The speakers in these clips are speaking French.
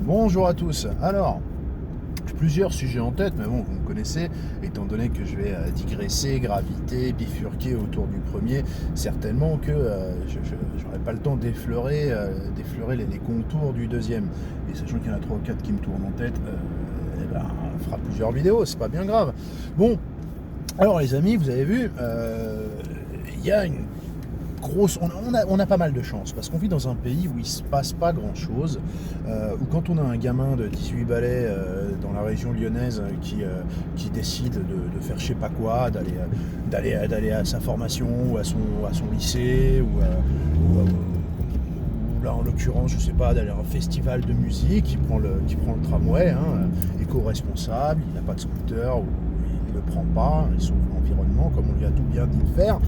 Bonjour à tous. Alors, plusieurs sujets en tête, mais bon, vous me connaissez, étant donné que je vais digresser, graviter, bifurquer autour du premier, certainement que je n'aurai pas le temps d'effleurer les contours du deuxième. Et sachant qu'il y en a 3 ou 4 qui me tournent en tête, on fera plusieurs vidéos, c'est pas bien grave. Bon, alors les amis, vous avez vu, il y a une grosse... On a pas mal de chance, parce qu'on vit dans un pays où il se passe pas grand-chose, où quand on a un gamin de 18 balais dans la région lyonnaise qui décide de faire je sais pas quoi, d'aller à sa formation ou à son lycée, ou là en l'occurrence, je sais pas, d'aller à un festival de musique, qui prend le tramway, éco-responsable, il n'a pas de scooter, ou il ne le prend pas, il sauve l'environnement, comme on lui a tout bien dit de faire,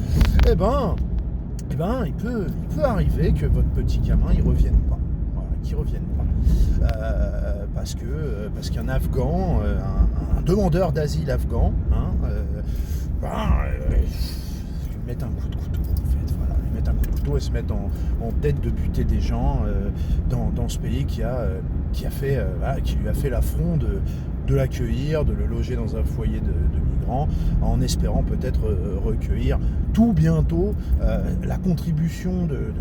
il peut arriver que votre petit gamin il revienne pas, voilà, qu'il revienne pas, parce qu'un Afghan, un demandeur d'asile afghan, lui met un coup de couteau en fait, voilà, lui met un coup de couteau et se mettre en tête de buter des gens dans ce pays qui lui a fait l'affront de l'accueillir, de le loger dans un foyer de migrants, en espérant peut-être recueillir tout bientôt la contribution de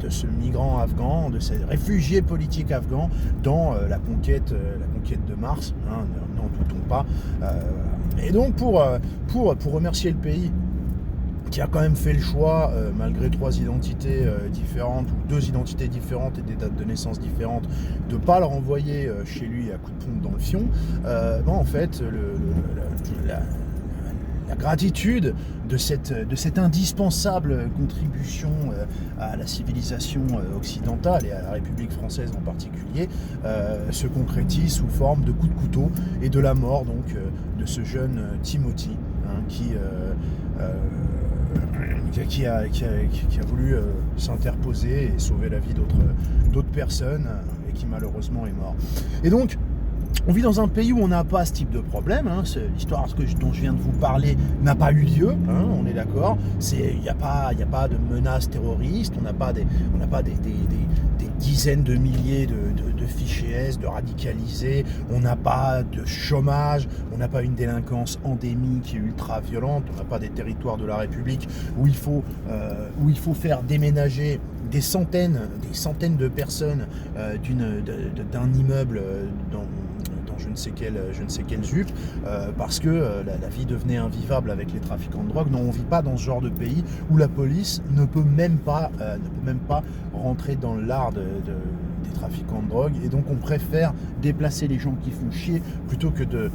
ce migrant afghan, de ces réfugiés politiques afghans dans la conquête de Mars, n'en doutons pas. Et donc pour remercier le pays qui a quand même fait le choix, malgré 3 identités différentes, ou 2 identités différentes et des dates de naissance différentes, de ne pas le renvoyer chez lui à coups de pompe dans le fion, en fait, la gratitude de cette indispensable contribution à la civilisation occidentale et à la République française en particulier se concrétise sous forme de coups de couteau et de la mort donc de ce jeune Timothy qui a voulu s'interposer et sauver la vie d'autres personnes et qui malheureusement est mort. Et donc, on vit dans un pays où on n'a pas ce type de problème. L'histoire dont je viens de vous parler n'a pas eu lieu, on est d'accord. Il n'y a pas de menaces terroristes, on n'a pas des dizaines de milliers de fichés S, de radicalisés, on n'a pas de chômage, on n'a pas une délinquance endémique et ultra violente, on n'a pas des territoires de la République où il faut faire déménager des centaines de personnes d'un immeuble dans je ne sais quel ZUP, parce que la vie devenait invivable avec les trafiquants de drogue. Non, on ne vit pas dans ce genre de pays où la police ne peut même pas rentrer dans l'art des trafiquants de drogue, et donc on préfère déplacer les gens qui font chier plutôt que de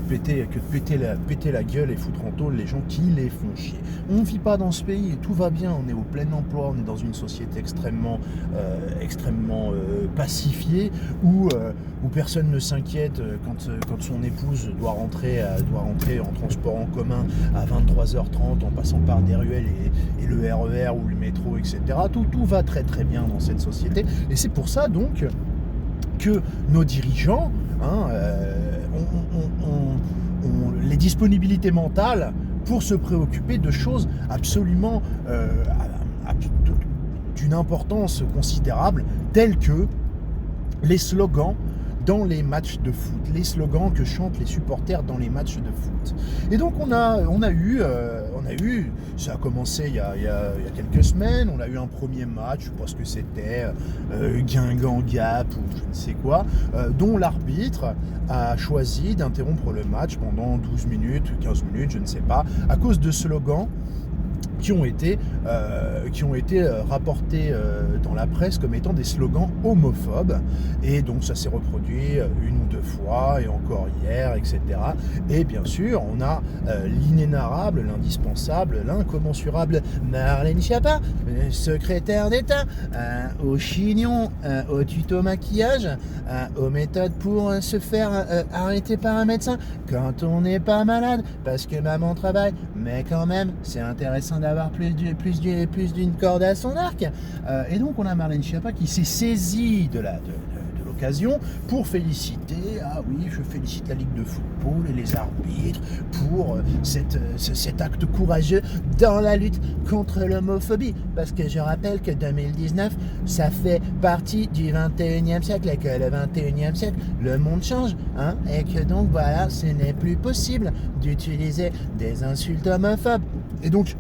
péter la gueule et foutre en tôle les gens qui les font chier. On ne vit pas dans ce pays et tout va bien, on est au plein emploi, on est dans une société extrêmement pacifiée où personne ne s'inquiète quand son épouse doit rentrer en transport en commun à 23h30 en passant par des ruelles et le RER ou le métro, etc. Tout va très très bien dans cette société, et c'est pour ça donc que nos dirigeants ont les disponibilités mentales pour se préoccuper de choses absolument d'une importance considérable, telles que les slogans dans les matchs de foot, les slogans que chantent les supporters dans les matchs de foot. Et donc on a eu, ça a commencé il y a quelques semaines, on a eu un premier match, je sais pas ce que c'était, Guingamp-Gap ou je ne sais quoi, dont l'arbitre a choisi d'interrompre le match pendant 12 minutes, 15 minutes, je ne sais pas, à cause de slogans qui ont été rapportés dans la presse comme étant des slogans homophobes, et donc ça s'est reproduit 1 ou 2 fois, et encore hier, etc. Et bien sûr, on a l'inénarrable, l'indispensable, l'incommensurable Marlène Schiappa, secrétaire d'État, au chignon, au tuto maquillage, aux méthodes pour se faire arrêter par un médecin quand on n'est pas malade, parce que maman travaille, mais quand même, c'est intéressant d'avoir plus d'une corde à son arc. Et donc on a Marlène Schiappa qui s'est saisie de occasion pour féliciter, ah oui, je félicite la Ligue de football et les arbitres pour cet acte courageux dans la lutte contre l'homophobie. Parce que je rappelle que 2019, ça fait partie du 21e siècle et que le 21e siècle, le monde change, hein, et que donc voilà, ce n'est plus possible d'utiliser des insultes homophobes. Et donc,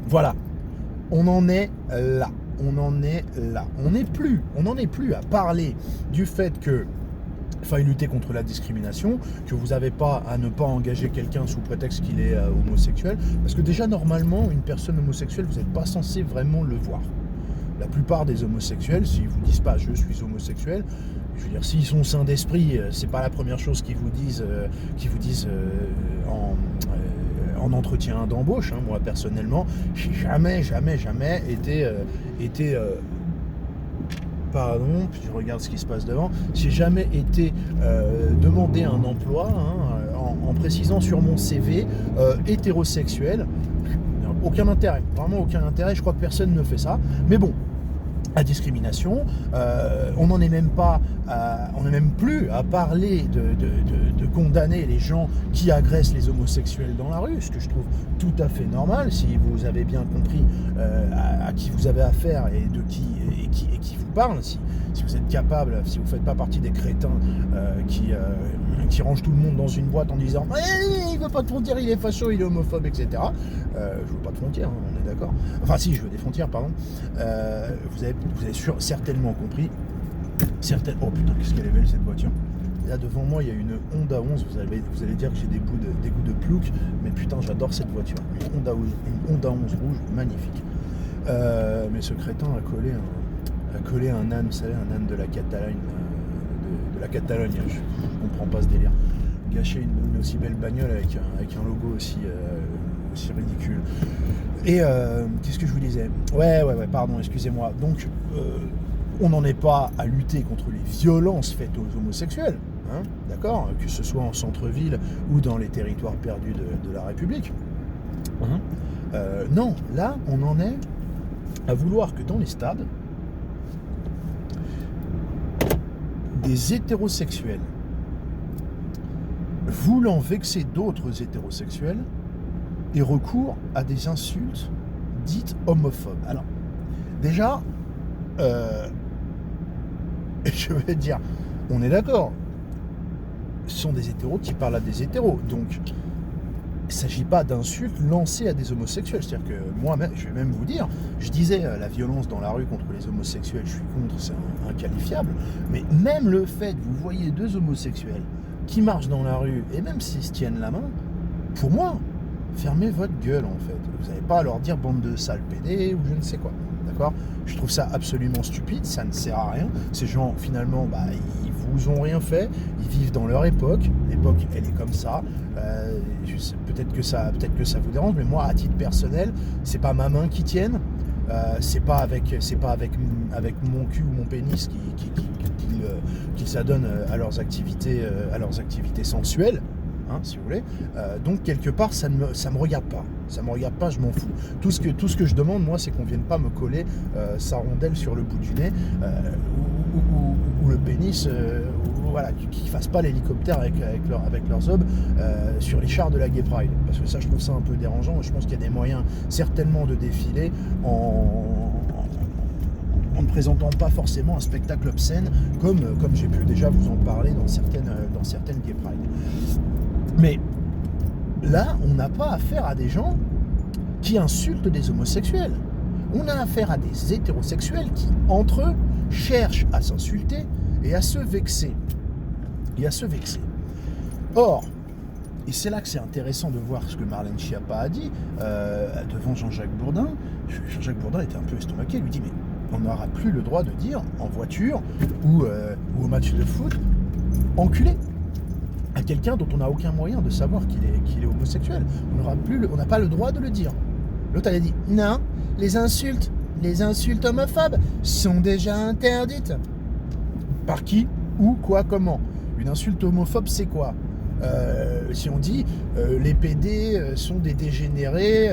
voilà, on en est là. On n'en est plus à parler du fait que faille lutter contre la discrimination, que vous n'avez pas à ne pas engager quelqu'un sous prétexte qu'il est homosexuel, parce que déjà normalement une personne homosexuelle, vous n'êtes pas censé vraiment le voir. La plupart des homosexuels, s'ils vous disent pas je suis homosexuel, je veux dire, s'ils sont sains d'esprit, c'est pas la première chose qu'ils vous disent en entretien d'embauche. Hein. Moi personnellement, j'ai jamais été pardon, puis je regarde ce qui se passe devant. J'ai jamais été demander un emploi en précisant sur mon CV hétérosexuel. Aucun intérêt, vraiment aucun intérêt. Je crois que personne ne fait ça. Mais bon, la discrimination, on n'en est même pas, on n'est même plus à parler de condamner les gens qui agressent les homosexuels dans la rue, ce que je trouve tout à fait normal si vous avez bien compris à qui vous avez affaire et qui vous parle, si vous êtes capable, si vous ne faites pas partie des crétins qui rangent tout le monde dans une boîte en disant il veut pas de frontières, il est facho, il est homophobe, etc. Je veux pas de frontières, hein, on est d'accord. Enfin si, je veux des frontières, pardon. Vous avez certainement compris. Oh putain, qu'est-ce qu'elle est belle cette voiture. Là devant moi il y a une Honda 11, vous allez dire que j'ai des goûts de plouc, mais putain j'adore cette voiture. Une Honda 11 rouge, magnifique. Mais ce crétin a collé un âne, vous savez, un âne de la Catalogne, de la Catalogne, je comprends pas ce délire. Gâcher une aussi belle bagnole avec un logo aussi ridicule. Et qu'est-ce que je vous disais ? Ouais, pardon, excusez-moi. Donc, on n'en est pas à lutter contre les violences faites aux homosexuels, hein, d'accord ? Que ce soit en centre-ville ou dans les territoires perdus de la République. Hein, non, là, on en est à vouloir que dans les stades, des hétérosexuels voulant vexer d'autres hétérosexuels aient recours à des insultes dites homophobes. Alors, déjà, je vais dire, on est d'accord, ce sont des hétéros qui parlent à des hétéros, donc il ne s'agit pas d'insultes lancées à des homosexuels. C'est-à-dire que moi, je vais même vous dire, je disais la violence dans la rue contre les homosexuels, je suis contre, c'est inqualifiable, mais même le fait que vous voyez deux homosexuels qui marchent dans la rue, et même s'ils se tiennent la main, pour moi, fermez votre gueule en fait. Vous n'avez pas à leur dire bande de sales pédés ou je ne sais quoi. D'accord ? Je trouve ça absolument stupide, ça ne sert à rien. Ces gens, finalement, ils vous ont rien fait, ils vivent dans leur époque. L'époque, elle est comme ça. Peut-être que ça vous dérange, mais moi, à titre personnel, c'est pas ma main qui tienne, c'est pas avec mon cul ou mon pénis qu'ils s'adonnent à leurs activités sensuelles. Hein, si vous voulez. Donc quelque part ça me regarde pas. Ça me regarde pas, je m'en fous. Tout ce que je demande moi, c'est qu'on vienne pas me coller sa rondelle sur le bout du nez ou le pénis, voilà, qu'ils fassent pas l'hélicoptère avec leurs obs sur les chars de la Gay Pride. Parce que ça, je trouve ça un peu dérangeant. Je pense qu'il y a des moyens certainement de défiler en ne présentant pas forcément un spectacle obscène comme j'ai pu déjà vous en parler dans certaines Gay Pride. Mais là, on n'a pas affaire à des gens qui insultent des homosexuels. On a affaire à des hétérosexuels qui, entre eux, cherchent à s'insulter et à se vexer. Or, et c'est là que c'est intéressant de voir ce que Marlène Schiappa a dit devant Jean-Jacques Bourdin. Jean-Jacques Bourdin était un peu estomaqué, il lui dit mais on n'aura plus le droit de dire en voiture ou au match de foot enculé à quelqu'un dont on n'a aucun moyen de savoir qu'il est homosexuel. On n'a pas le droit de le dire. L'autre elle a dit non, les insultes homophobes sont déjà interdites. Par qui, où, quoi, comment ? Une insulte homophobe, c'est quoi ? Si on dit les PD sont des dégénérés,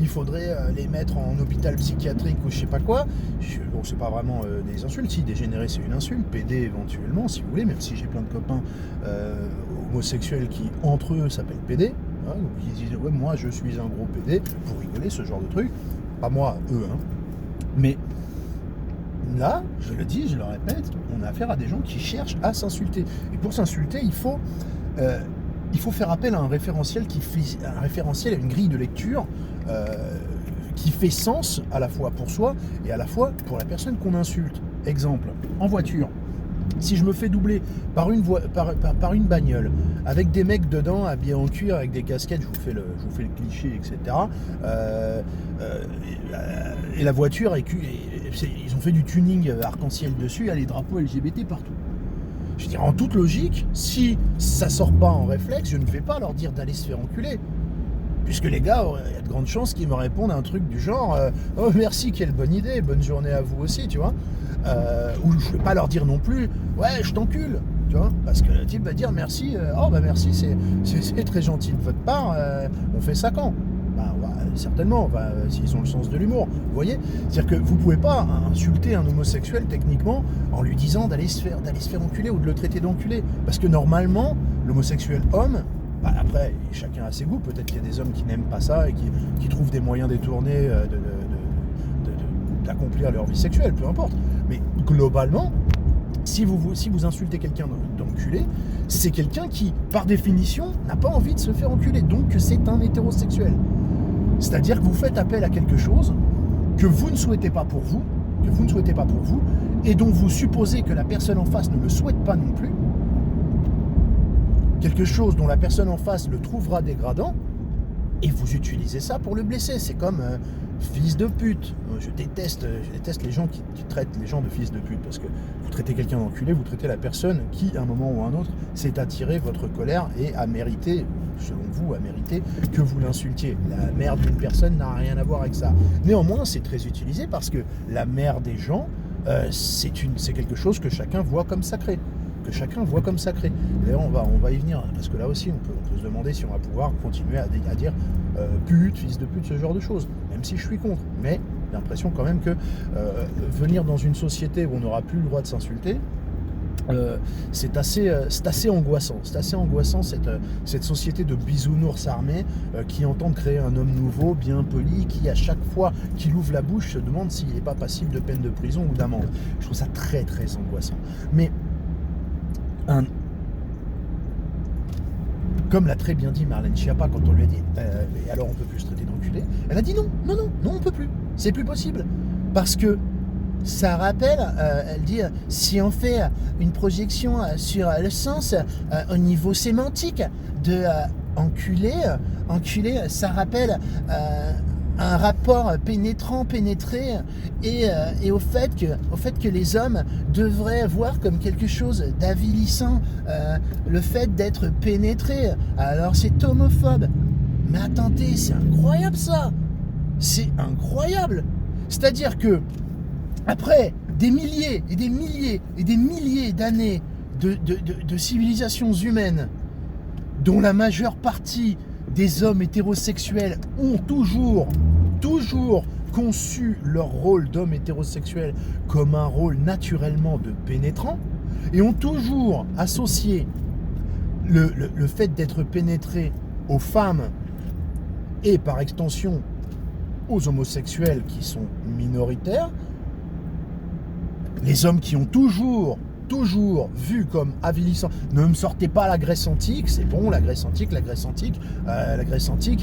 il faudrait les mettre en hôpital psychiatrique ou je sais pas quoi, bon, c'est pas vraiment des insultes. Si dégénéré c'est une insulte, PD éventuellement si vous voulez, même si j'ai plein de copains homosexuels qui entre eux s'appellent PD, hein, donc ils disent ouais moi je suis un gros PD, pour rigoler, ce genre de truc, pas moi, eux, hein. Mais là, je le dis, je le répète, on a affaire à des gens qui cherchent à s'insulter. Et pour s'insulter, il faut faire appel à un référentiel à une grille de lecture qui fait sens à la fois pour soi et à la fois pour la personne qu'on insulte. Exemple, en voiture, si je me fais doubler par une bagnole avec des mecs dedans habillés en cuir avec des casquettes, je vous fais le cliché, etc. Et la voiture, ils ont fait du tuning arc-en-ciel dessus, il y a les drapeaux LGBT partout. Je veux dire, en toute logique, si ça sort pas en réflexe, je ne vais pas leur dire d'aller se faire enculer. Puisque les gars, il y a de grandes chances qu'ils me répondent à un truc du genre oh merci, quelle bonne idée, bonne journée à vous aussi, tu vois. Ou je ne vais pas leur dire non plus ouais, je t'encule, tu vois. Parce que le type va dire merci, oh bah merci, c'est très gentil de votre part, on fait ça quand ? Certainement, s'ils ont le sens de l'humour, vous voyez. C'est-à-dire que vous pouvez pas insulter un homosexuel techniquement en lui disant d'aller se faire enculer ou de le traiter d'enculé. Parce que normalement, l'homosexuel homme, après, chacun a ses goûts, peut-être qu'il y a des hommes qui n'aiment pas ça et qui trouvent des moyens détournés d'accomplir leur vie sexuelle, peu importe. Mais globalement, si vous insultez quelqu'un d'enculé, c'est quelqu'un qui, par définition, n'a pas envie de se faire enculer, donc c'est un hétérosexuel. C'est-à-dire que vous faites appel à quelque chose que vous ne souhaitez pas pour vous, et dont vous supposez que la personne en face ne le souhaite pas non plus, quelque chose dont la personne en face le trouvera dégradant, et vous utilisez ça pour le blesser. C'est comme fils de pute. Je déteste les gens qui traitent les gens de fils de pute, parce que vous traitez quelqu'un d'enculé, vous traitez la personne qui, à un moment ou à un autre, s'est attiré votre colère et a mérité, selon vous, que vous l'insultiez. La mère d'une personne n'a rien à voir avec ça. Néanmoins, c'est très utilisé parce que la mère des gens, c'est quelque chose que chacun voit comme sacré. D'ailleurs, on va y venir, parce que là aussi, on peut se demander si on va pouvoir continuer à dire pute, fils de pute, ce genre de choses, même si je suis contre. Mais j'ai l'impression quand même que venir dans une société où on n'aura plus le droit de s'insulter, c'est assez angoissant. C'est assez angoissant cette société de bisounours armés qui entendent créer un homme nouveau, bien poli, qui à chaque fois qu'il ouvre la bouche se demande s'il n'est pas passible de peine de prison ou d'amende. Je trouve ça très très angoissant. Mais comme l'a très bien dit Marlène Schiappa quand on lui a dit et alors on peut plus se traiter d'enculé, elle a dit non, on peut plus, c'est plus possible, parce que ça rappelle, elle dit, si on fait une projection sur le sens au niveau sémantique de enculé, ça rappelle un rapport pénétré et au fait que les hommes devraient voir comme quelque chose d'avilissant le fait d'être pénétré. Alors c'est homophobe. Mais attendez, c'est incroyable ça. C'est incroyable. C'est-à-dire que après des milliers et des milliers et des milliers d'années de civilisations humaines, dont la majeure partie des hommes hétérosexuels ont toujours conçu leur rôle d'homme hétérosexuel comme un rôle naturellement de pénétrant, et ont toujours associé le fait d'être pénétré aux femmes et par extension aux homosexuels qui sont minoritaires. Les hommes qui ont toujours vu comme avilissant. Ne me sortez pas la Grèce antique, c'est bon, la Grèce antique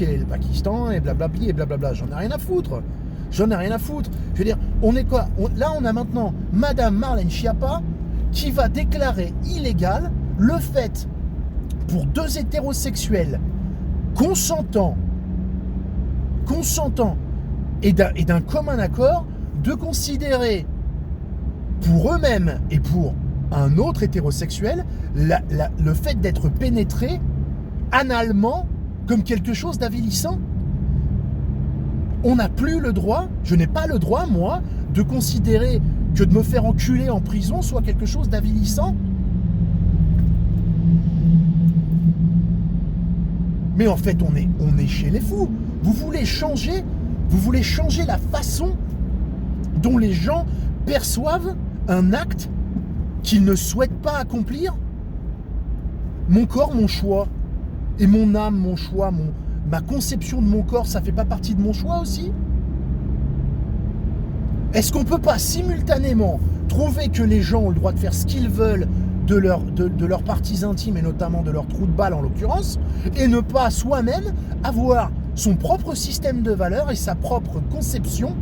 et le Pakistan et blablabli et blablabla. J'en ai rien à foutre. Je veux dire, on est quoi ? Là, on a maintenant Madame Marlène Schiappa qui va déclarer illégal le fait pour deux hétérosexuels consentants et d'un commun accord de considérer pour eux-mêmes et pour un autre hétérosexuel le fait d'être pénétré analement comme quelque chose d'avilissant. On n'a plus le droit, je n'ai pas le droit, moi, de considérer que de me faire enculer en prison soit quelque chose d'avilissant. Mais en fait, on est chez les fous. Vous voulez changer la façon dont les gens perçoivent un acte qu'ils ne souhaitent pas accomplir. Mon corps, mon choix. Et mon âme, mon choix, ma conception de mon corps, ça fait pas partie de mon choix aussi? Est-ce qu'on peut pas simultanément trouver que les gens ont le droit de faire ce qu'ils veulent de leurs parties intimes et notamment de leur trou de balle en l'occurrence, et ne pas soi-même avoir son propre système de valeurs et sa propre conception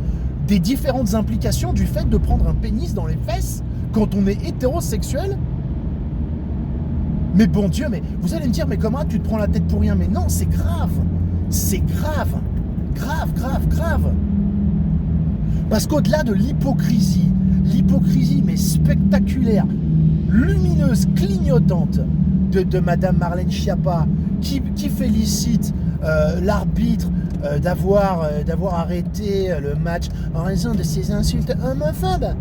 des différentes implications du fait de prendre un pénis dans les fesses quand on est hétérosexuel? Mais bon Dieu, mais vous allez me dire, mais comment tu te prends la tête pour rien? Mais non, c'est grave. C'est grave. Grave, grave, grave. Parce qu'au-delà de l'hypocrisie mais spectaculaire, lumineuse, clignotante de Madame Marlène Schiappa, qui félicite l'arbitre d'avoir arrêté le match en raison de ses insultes homophobes.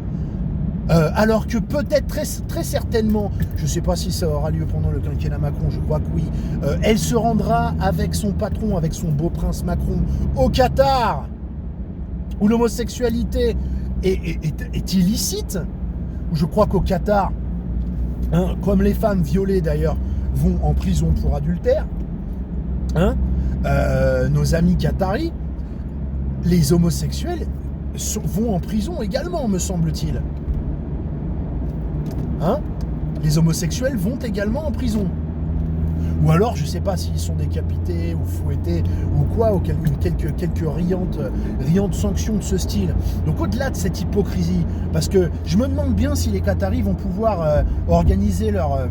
Alors que peut-être très certainement, je ne sais pas si ça aura lieu pendant le quinquennat Macron, je crois que oui, elle se rendra avec son patron, avec son beau prince Macron, au Qatar, où l'homosexualité est illicite. Je crois qu'au Qatar, comme les femmes violées d'ailleurs vont en prison pour adultère, nos amis qataris, les homosexuels vont en prison également, me semble-t-il. Les homosexuels vont également en prison. Ou alors, je ne sais pas s'ils sont décapités ou fouettés ou quoi, ou quelques riantes sanctions de ce style. Donc au-delà de cette hypocrisie, parce que je me demande bien si les Qataris vont pouvoir organiser leur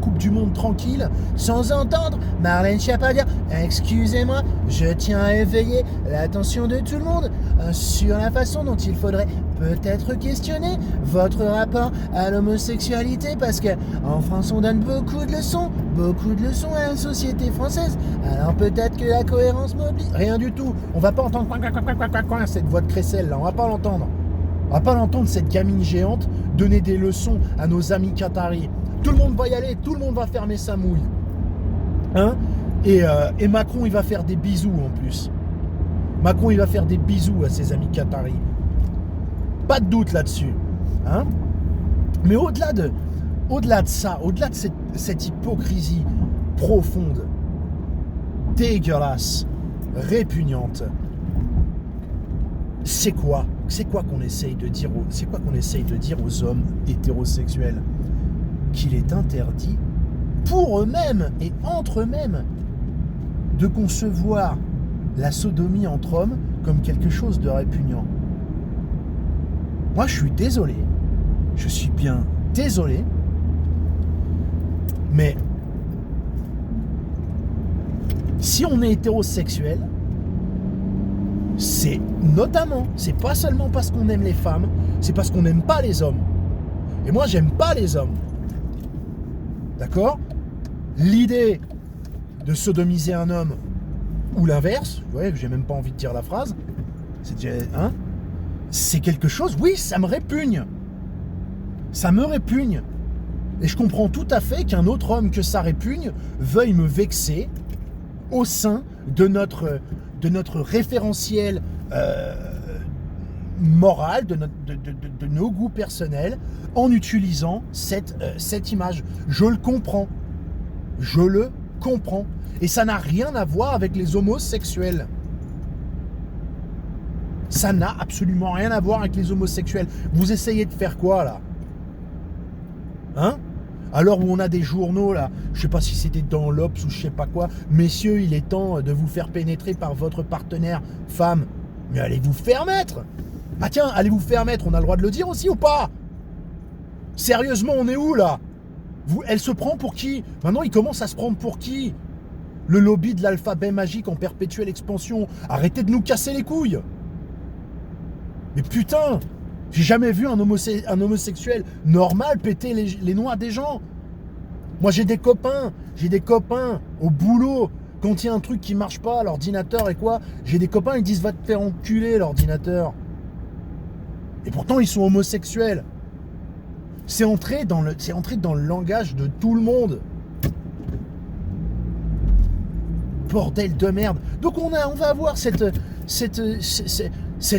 Coupe du Monde tranquille, sans entendre Marlène Schiappa dire « Excusez-moi, je tiens à éveiller l'attention de tout le monde sur la façon dont il faudrait peut-être questionner votre rapport à l'homosexualité, parce qu'en France on donne beaucoup de leçons à la société française, alors peut-être que la cohérence m'oblige. » Rien du tout, on va pas entendre cette voix de crécelle là, on va pas l'entendre. On va pas l'entendre, cette gamine géante donner des leçons à nos amis qataris. Tout le monde va y aller, tout le monde va fermer sa mouille. Et Macron, il va faire des bisous en plus. Macron, il va faire des bisous à ses amis qataris. Pas de doute là-dessus. Mais au-delà de ça, au-delà de cette hypocrisie profonde, dégueulasse, répugnante, c'est quoi qu'on essaye de dire aux hommes hétérosexuels? Qu'il est interdit pour eux-mêmes et entre eux-mêmes de concevoir la sodomie entre hommes comme quelque chose de répugnant. Moi, je suis désolé. Je suis bien désolé. Mais si on est hétérosexuel, c'est pas seulement parce qu'on aime les femmes, c'est parce qu'on n'aime pas les hommes. Et moi, j'aime pas les hommes. D'accord? L'idée de sodomiser un homme ou l'inverse, ouais, j'ai même pas envie de dire la phrase, c'est quelque chose, oui, ça me répugne. Ça me répugne. Et je comprends tout à fait qu'un autre homme que ça répugne veuille me vexer au sein de notre référentiel moral, de nos goûts personnels, en utilisant cette image. Je le comprends. Et ça n'a rien à voir avec les homosexuels. Ça n'a absolument rien à voir avec les homosexuels. Vous essayez de faire quoi, là? Alors où on a des journaux, là, je sais pas si c'était dans l'Obs ou je sais pas quoi, messieurs, il est temps de vous faire pénétrer par votre partenaire femme. Mais allez vous faire mettre! Ah tiens, allez vous faire mettre, on a le droit de le dire aussi ou pas? Sérieusement, on est où là? Elle se prend pour qui? Maintenant, il commence à se prendre pour qui? Le lobby de l'alphabet magique en perpétuelle expansion. Arrêtez de nous casser les couilles. Mais putain, j'ai jamais vu un homosexuel normal péter les noix des gens. Moi, j'ai des copains au boulot. Quand il y a un truc qui marche pas, l'ordinateur et quoi, j'ai des copains, ils disent va te faire enculer l'ordinateur. Et pourtant, ils sont homosexuels. C'est entré dans le langage de tout le monde. bordel de merde. Donc on va avoir cette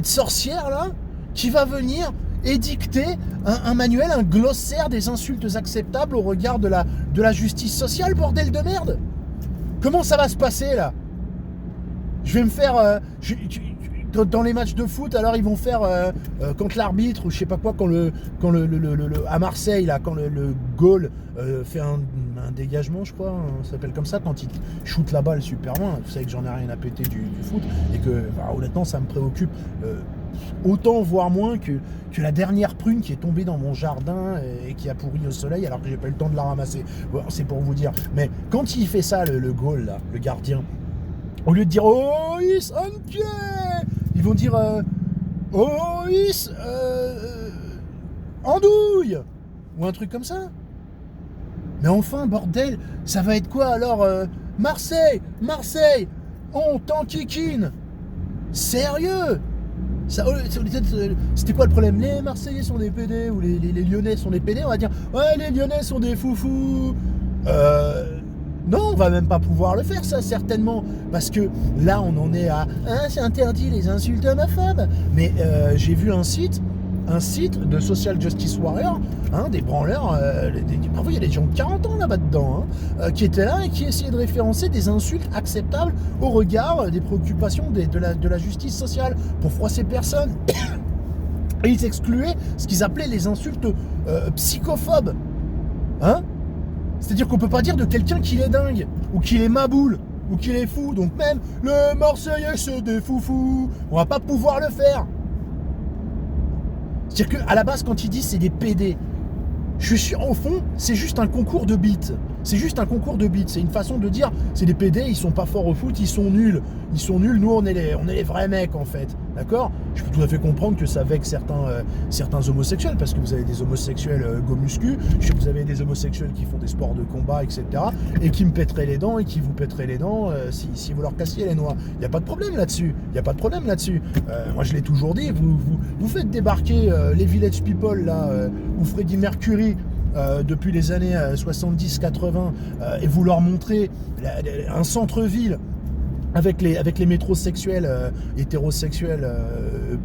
sorcière-là qui va venir édicter un manuel, un glossaire des insultes acceptables au regard de la justice sociale, bordel de merde. Comment ça va se passer, là? Je vais me faire... dans les matchs de foot, alors ils vont faire quand l'arbitre ou je sais pas quoi, à Marseille là, quand le goal fait un dégagement, je crois, ça s'appelle comme ça, quand il shoot la balle super loin. Vous savez que j'en ai rien à péter du foot et que honnêtement ça me préoccupe autant voire moins que la dernière prune qui est tombée dans mon jardin et qui a pourri au soleil alors que j'ai pas eu le temps de la ramasser. Bon, c'est pour vous dire. Mais quand il fait ça, le goal là, le gardien, au lieu de dire oh is ok, ils vont dire oh is andouille ou un truc comme ça. Mais enfin, bordel, ça va être quoi alors Marseille, on t'enquiquine. Sérieux? C'était quoi le problème? Les Marseillais sont des PD ou les Lyonnais sont des PD? On va dire ouais, les Lyonnais sont des foufous. Non, on va même pas pouvoir le faire, ça, certainement. Parce que là, on en est à c'est interdit les insultes homophobes. Mais j'ai vu un site de Social Justice Warrior, des branleurs, parfois il y a des gens de 40 ans là-bas dedans, qui étaient là et qui essayaient de référencer des insultes acceptables au regard des préoccupations de la justice sociale pour froisser personne. Et ils excluaient ce qu'ils appelaient les insultes psychophobes. C'est-à-dire qu'on peut pas dire de quelqu'un qu'il est dingue, ou qu'il est maboule, ou qu'il est fou. Donc même le Marseillais c'est des foufous, on va pas pouvoir le faire. C'est-à-dire qu'à la base, quand ils disent c'est des PD, je suis sûr, au fond, c'est juste un concours de beats. C'est juste un concours de beats. C'est une façon de dire, c'est des PD, ils sont pas forts au foot, ils sont nuls. Ils sont nuls, nous on est les vrais mecs en fait. D'accord? Je peux tout à fait comprendre que ça vexe certains homosexuels, parce que vous avez des homosexuels go muscu, je sais que vous avez des homosexuels qui font des sports de combat, etc. et qui me pèteraient les dents et qui vous pèteraient les dents si vous leur cassiez les noix. Il n'y a pas de problème là-dessus. Moi je l'ai toujours dit, vous faites débarquer les Village People là, ou Freddie Mercury depuis les années 70-80 et vous leur montrez un centre-ville avec les métrosexuels hétérosexuels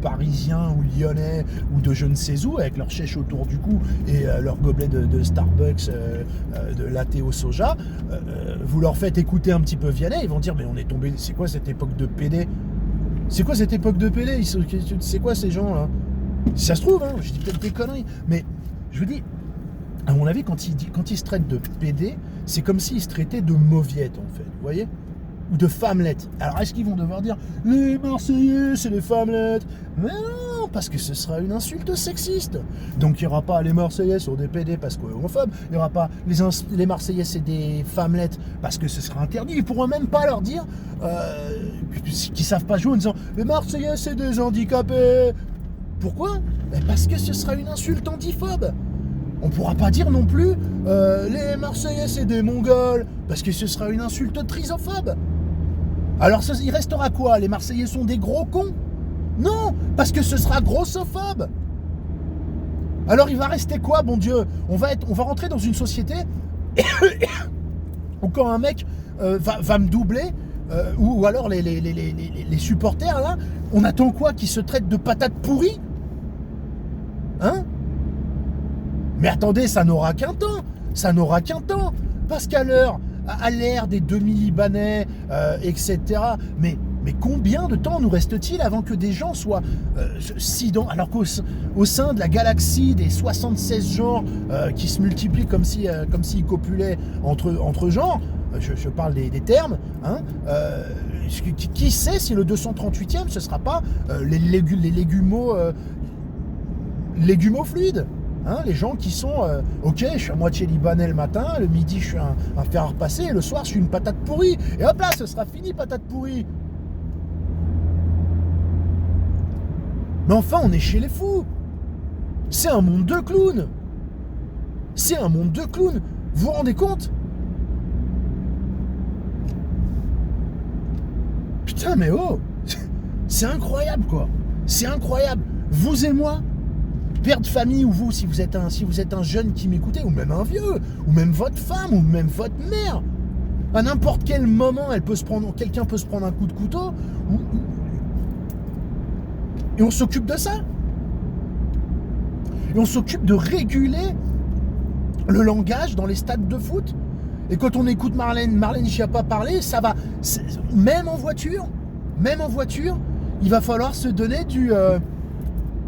parisiens ou lyonnais ou de je ne sais où, avec leur chèche autour du cou et leur gobelet de Starbucks, de latte au soja, vous leur faites écouter un petit peu Vianney, ils vont dire mais on est tombé, c'est quoi cette époque de PD? C'est quoi cette époque de PD? C'est quoi ces gens là? Si ça se trouve, je dis peut-être des conneries, mais je vous dis, à mon avis, quand ils se traitent de PD, c'est comme s'ils se traitaient de mauviettes en fait, vous voyez? Ou de femmelettes. Alors est-ce qu'ils vont devoir dire les Marseillais c'est des femmelettes? Mais non, parce que ce sera une insulte sexiste. Donc il n'y aura pas les Marseillais sont des PD parce qu'on est homophobe, il n'y aura pas les Marseillais c'est des femmelettes parce que ce sera interdit. Ils pourront même pas leur dire qu'ils savent pas jouer en disant les Marseillais c'est des handicapés. Pourquoi? Parce que ce sera une insulte antiphobe. On pourra pas dire non plus les Marseillais c'est des Mongols parce que ce sera une insulte trisophobe. Alors il restera quoi? Les Marseillais sont des gros cons? Non, parce que ce sera grossophobe. Alors il va rester quoi, bon Dieu? On va rentrer dans une société où quand un mec va me doubler, ou alors les supporters là, on attend quoi? Qu'ils se traitent de patates pourries? Mais attendez, ça n'aura qu'un temps. Parce qu'à l'ère des demi-Libanais, etc. Mais combien de temps nous reste-t-il avant que des gens soient alors qu'au sein de la galaxie des 76 genres qui se multiplient comme s'ils copulaient entre genres, je parle des termes, qui sait si le 238e ce sera pas les légumofluides? Les gens qui sont ok, je suis à moitié libanais le matin, le midi je suis un fer à repasser et le soir je suis une patate pourrie et hop là ce sera fini patate pourrie. Mais enfin on est chez les fous. C'est un monde de clowns. Vous vous rendez compte? Putain mais oh, c'est incroyable quoi. C'est incroyable. Vous et moi, père de famille, ou vous, si vous êtes un jeune qui m'écoutait, ou même un vieux, ou même votre femme, ou même votre mère, À n'importe quel moment, quelqu'un peut se prendre un coup de couteau, et on s'occupe de ça. Et on s'occupe de réguler le langage dans les stades de foot. Et quand on écoute Marlène Schiappa parler, ça va. Même en voiture, il va falloir se donner du...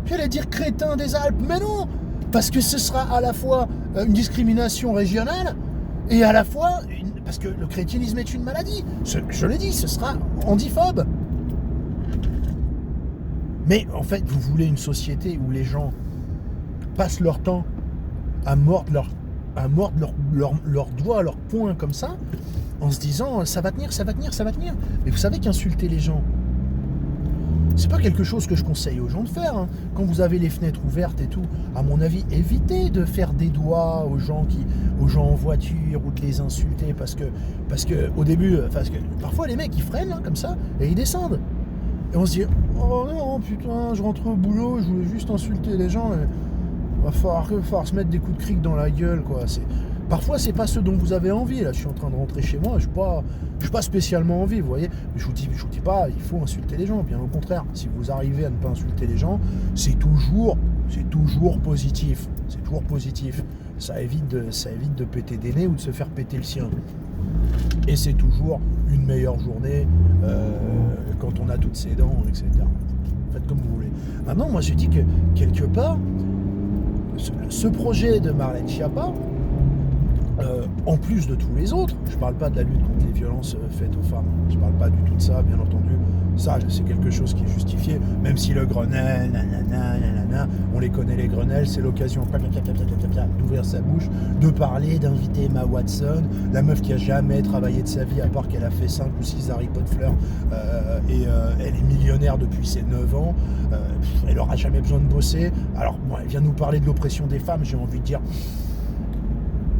j'allais dire crétin des Alpes, mais non, parce que ce sera à la fois une discrimination régionale et à la fois... parce que le crétinisme est une maladie. Je l'ai dit, ce sera handiphobe. Mais en fait, vous voulez une société où les gens passent leur temps à mordre leurs doigts, leurs poings comme ça, en se disant ça va tenir. Mais vous savez qu'insulter les gens, c'est pas quelque chose que je conseille aux gens de faire. Hein. Quand vous avez les fenêtres ouvertes et tout, à mon avis, évitez de faire des doigts aux gens en voiture ou de les insulter parce que au début, parce que parfois les mecs ils freinent là, comme ça et ils descendent. Et on se dit oh non putain, je rentre au boulot, je voulais juste insulter les gens. Va falloir se mettre des coups de cric dans la gueule, quoi. Parfois, c'est pas ce dont vous avez envie. Là, je suis en train de rentrer chez moi, je suis pas spécialement envie, vous voyez. Mais je vous dis pas, il faut insulter les gens. Bien au contraire, si vous arrivez à ne pas insulter les gens, c'est toujours positif. C'est toujours positif. Ça évite de péter des nez ou de se faire péter le sien. Et c'est toujours une meilleure journée quand on a toutes ses dents, etc. Faites comme vous voulez. Maintenant, moi, je dis que quelque part, ce projet de Marlène Schiappa, en plus de tous les autres, je ne parle pas de la lutte contre les violences faites aux femmes, je ne parle pas du tout de ça, bien entendu, ça c'est quelque chose qui est justifié, même si le Grenelle, on les connaît les Grenelles, c'est l'occasion d'ouvrir sa bouche, de parler, d'inviter Emma Watson, la meuf qui a jamais travaillé de sa vie, à part qu'elle a fait 5 ou 6 Harry Potter fleurs, et elle est millionnaire depuis ses 9 ans, elle n'aura jamais besoin de bosser, alors bon, elle vient nous parler de l'oppression des femmes, j'ai envie de dire...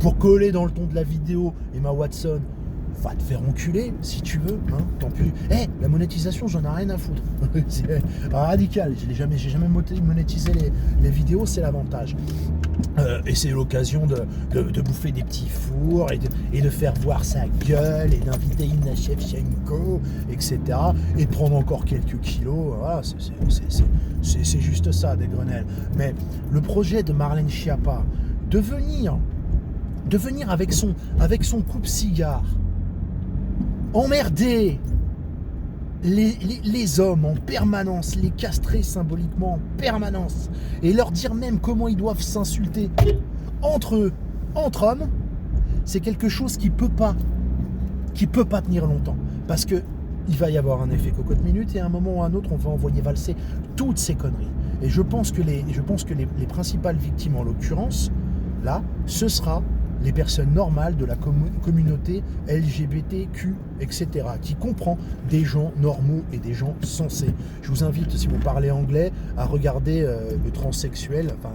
Pour coller dans le ton de la vidéo, Emma Watson, va te faire enculer si tu veux, hein, tant pis. La monétisation, j'en ai rien à foutre. C'est radical, j'ai jamais monétisé les vidéos, c'est l'avantage. Et c'est l'occasion de bouffer des petits fours et de faire voir sa gueule et d'inviter Inna Shevchenko, etc. Et de prendre encore quelques kilos. Voilà, c'est juste ça, des Grenelles. Mais le projet de Marlène Schiappa, de venir avec son coupe-cigare, emmerder les hommes en permanence, les castrer symboliquement en permanence, et leur dire même comment ils doivent s'insulter entre eux, entre hommes, c'est quelque chose qui peut pas tenir longtemps, parce que il va y avoir un effet cocotte minute, et à un moment ou à un autre, on va envoyer valser toutes ces conneries. Et je pense que les principales victimes, en l'occurrence, là, ce sera les personnes normales de la communauté LGBTQ, etc., qui comprend des gens normaux et des gens sensés. Je vous invite, si vous parlez anglais, à regarder le transsexuel, enfin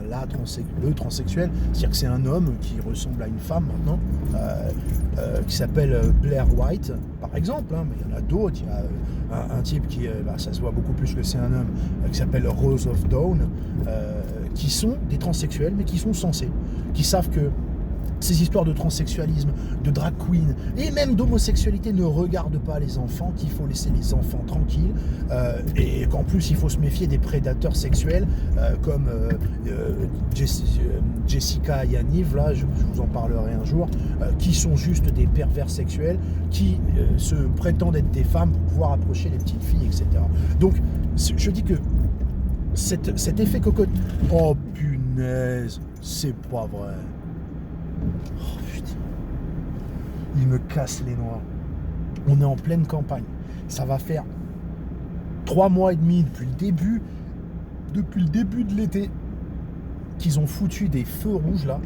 le transsexuel, c'est-à-dire que c'est un homme qui ressemble à une femme maintenant, qui s'appelle Blair White, par exemple, hein, mais il y en a d'autres. Il y a un type qui, ça se voit beaucoup plus que c'est un homme, qui s'appelle Rose of Dawn, qui sont des transsexuels, mais qui sont sensés, qui savent que ces histoires de transsexualisme, de drag queen et même d'homosexualité ne regardent pas les enfants, qu'il faut laisser les enfants tranquilles, et qu'en plus il faut se méfier des prédateurs sexuels comme Jessica et Yaniv, là je vous en parlerai un jour, qui sont juste des pervers sexuels qui se prétendent être des femmes pour pouvoir approcher les petites filles, etc. Donc je dis que cet effet cocotte, oh punaise, c'est pas vrai. Oh putain, il me casse les noix. On est en pleine campagne. Ça va faire 3 mois et demi depuis le début de l'été qu'ils ont foutu des feux rouges là,